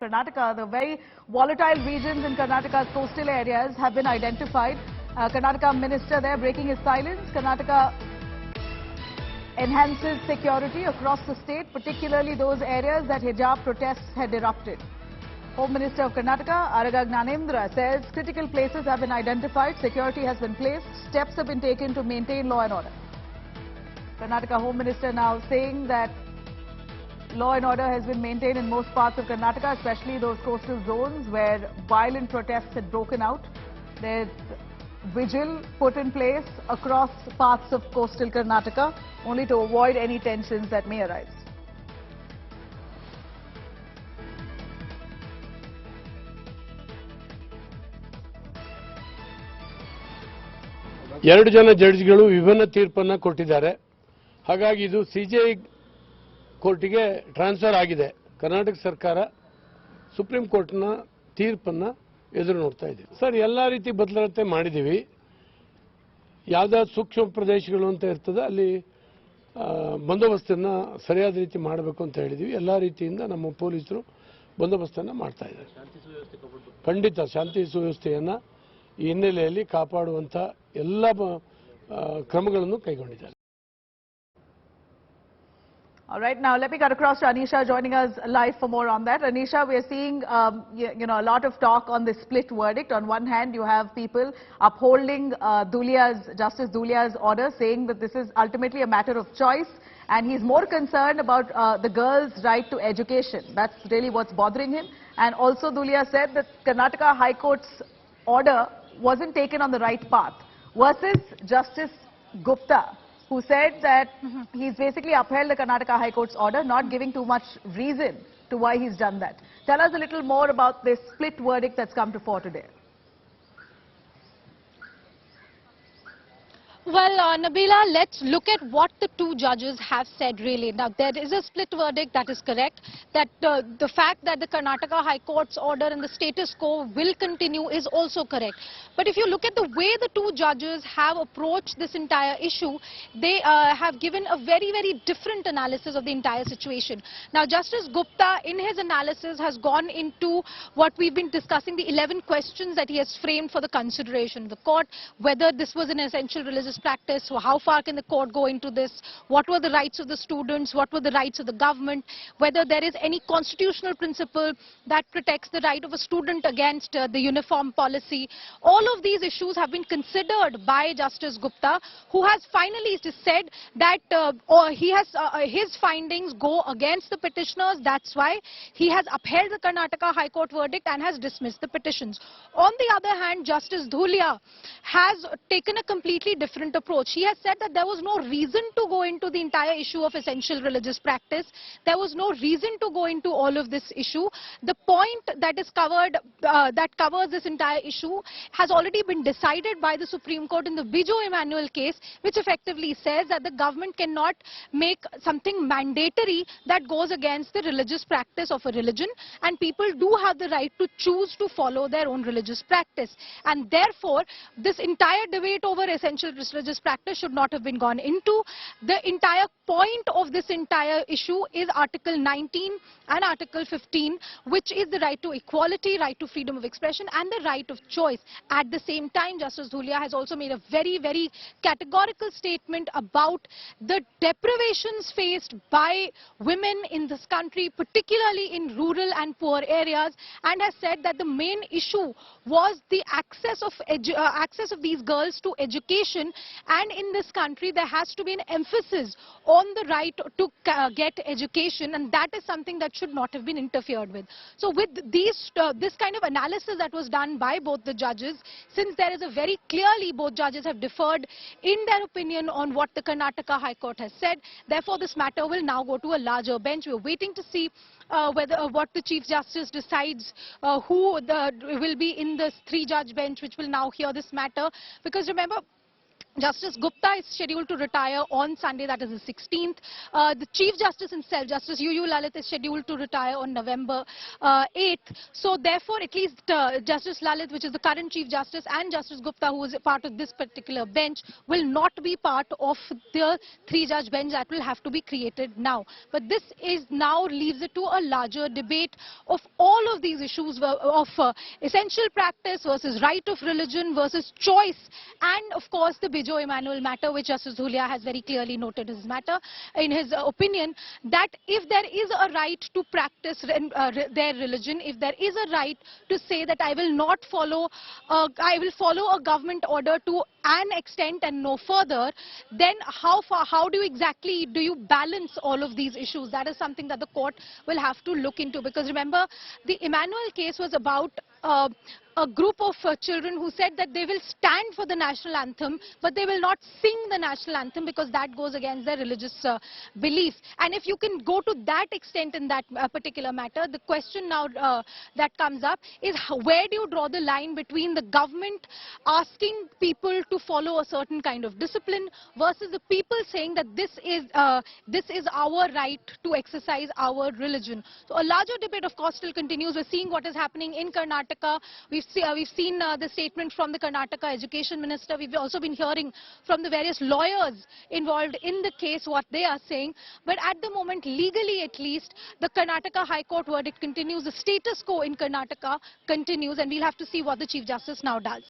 Karnataka, the very volatile regions in Karnataka's coastal areas have been identified. Karnataka minister there breaking his silence. Karnataka enhances security across the state, particularly those areas that hijab protests had erupted. Home Minister of Karnataka, Araga Gnanendra, says critical places have been identified, security has been placed, steps have been taken to maintain law and order. Karnataka Home Minister now saying that law and order has been maintained in most parts of Karnataka, especially those coastal zones where violent protests had broken out. There's vigil put in place across parts of coastal Karnataka, only to avoid any tensions that may arise. ಎರಡು ಜನ ಜಡ್ಜ್ಗಳು ವಿಭಿನ್ನ ತೀರ್ಪನ್ನು ಕೊಟ್ಟಿದ್ದಾರೆ. ಹಾಗಾಗಿ ಇದು CJI ಕೋರ್ಟಿಗೆ transfer ಆಗಿದೆ. ಕರ್ನಾಟಕ ಸರ್ಕಾರ ಸುಪ್ರೀಂ ಕೋರ್ಟ್ನ ತೀರ್ಪನ್ನು ಎದುರು ನೋಡ್ತಾ ಇದೆ. ಸರ್, ಎಲ್ಲ ರೀತಿ ಬದಲಾವಣೆ ಮಾಡಿದ್ದೀವಿ. ಯಾವುದಾದ್ರು ಸೂಕ್ಷ್ಮ ಪ್ರದೇಶಗಳು ಅಂತ ಇರ್ತದೆ, ಅಲ್ಲಿ ಬಂದೋಬಸ್ತನ್ನು ಸರಿಯಾದ ರೀತಿ ಮಾಡಬೇಕು ಅಂತ ಹೇಳಿದ್ದೀವಿ. ಎಲ್ಲ ರೀತಿಯಿಂದ ನಮ್ಮ ಪೊಲೀಸರು ಬಂದೋಬಸ್ತನ್ನು ಮಾಡ್ತಾ ಇದ್ದಾರೆ. ಖಂಡಿತ ಶಾಂತಿ ಸುವ್ಯವಸ್ಥೆಯನ್ನು ಈ ಹಿನ್ನೆಲೆಯಲ್ಲಿ ಕಾಪಾಡುವಂಥ ಎಲ್ಲ ಕ್ರಮಗಳನ್ನು ಕೈಗೊಂಡಿದ್ದಾರೆ. All right, now let me cut across to Anisha joining us live for more on that. Anisha, we are seeing a lot of talk on this split verdict. On one hand, you have people upholding Justice Dhulia's order, saying that this is ultimately a matter of choice, and he's more concerned about the girls' right to education. That's really what's bothering him. And also Dhulia said that Karnataka High Court's order wasn't taken on the right path, versus Justice Gupta, who said that he's basically upheld the Karnataka High Court's order, not giving too much reason to why he's done that. Tell us a little more about this split verdict that's come to fore today. Well, Nabila, let's look at what the two judges have said really. Now, there is a split verdict, that is correct. That the fact that the Karnataka High Court's order and the status quo will continue is also correct. But if you look at the way the two judges have approached this entire issue, they have given a very, very different analysis of the entire situation. Now, Justice Gupta, in his analysis, has gone into what we've been discussing, the 11 questions that he has framed for the consideration of the court, whether this was an essential religious practice, so how far can the court go into this, what were the rights of the students, what were the rights of the government, whether there is any constitutional principle that protects the right of a student against the uniform policy. All of these issues have been considered by Justice Gupta, who has finally said that his findings go against the petitioners. That's why he has upheld the Karnataka High Court verdict and has dismissed the petitions. On the other hand, Justice Dhulia has taken a completely different approach. He has said that there was no reason to go into the entire issue of essential religious practice. There was no reason to go into all of this issue. The point that is covered, that covers this entire issue, has already been decided by the Supreme Court in the Bijo Emmanuel case, which effectively says that the government cannot make something mandatory that goes against the religious practice of a religion, and people do have the right to choose to follow their own religious practice. And therefore, this entire debate over essential religious practice should not have been gone into. The entire point of this entire issue is Article 19 and Article 15, which is the right to equality, right to freedom of expression, and the right of choice. At the same time, Justice Dhulia has also made a very, very categorical statement about the deprivations faced by women in this country, particularly in rural and poor areas, and has said that the main issue was the access of these girls to education. And in this country, there has to be an emphasis on the right to get education, and that is something that should not have been interfered with. So with this kind of analysis that was done by both the judges, since there is a very clearly both judges have differed in their opinion on what the Karnataka High Court has said, therefore this matter will now go to a larger bench. We are waiting to see what the Chief Justice decides, who will be in this three-judge bench which will now hear this matter, because remember, Justice Gupta is scheduled to retire on Sunday, that is the 16th. The Chief Justice himself, Justice UU Lalit, is scheduled to retire on November 8th. So therefore, at least Justice Lalit, which is the current Chief Justice, and Justice Gupta, who is a part of this particular bench, will not be part of the three-judge bench that will have to be created now. But this is now leaves it to a larger debate of all of these issues of essential practice versus right of religion versus choice, and of course the Bijo Emmanuel matter, which Justice Dhulia has very clearly noted in his opinion, that if there is a right to practice their religion, if there is a right to say that I will not follow, I will follow a government order to an extent and no further, then how do you balance all of these issues? That is something that the court will have to look into, because remember, the Emmanuel case was about a group of children who said that they will stand for the national anthem, but they will not sing the national anthem because that goes against their religious beliefs. And if you can go to that extent in that particular matter, the question now that comes up is where do you draw the line between the government asking people to follow a certain kind of discipline versus the people saying that this is our right to exercise our religion. So a larger debate, of course, still continues. We're seeing what is happening in Karnataka. We've seen the statement from the Karnataka Education Minister. We've also been hearing from the various lawyers involved in the case what they are saying. But at the moment, legally at least, the Karnataka High Court verdict continues. The status quo in Karnataka continues, and we'll have to see what the Chief Justice now does.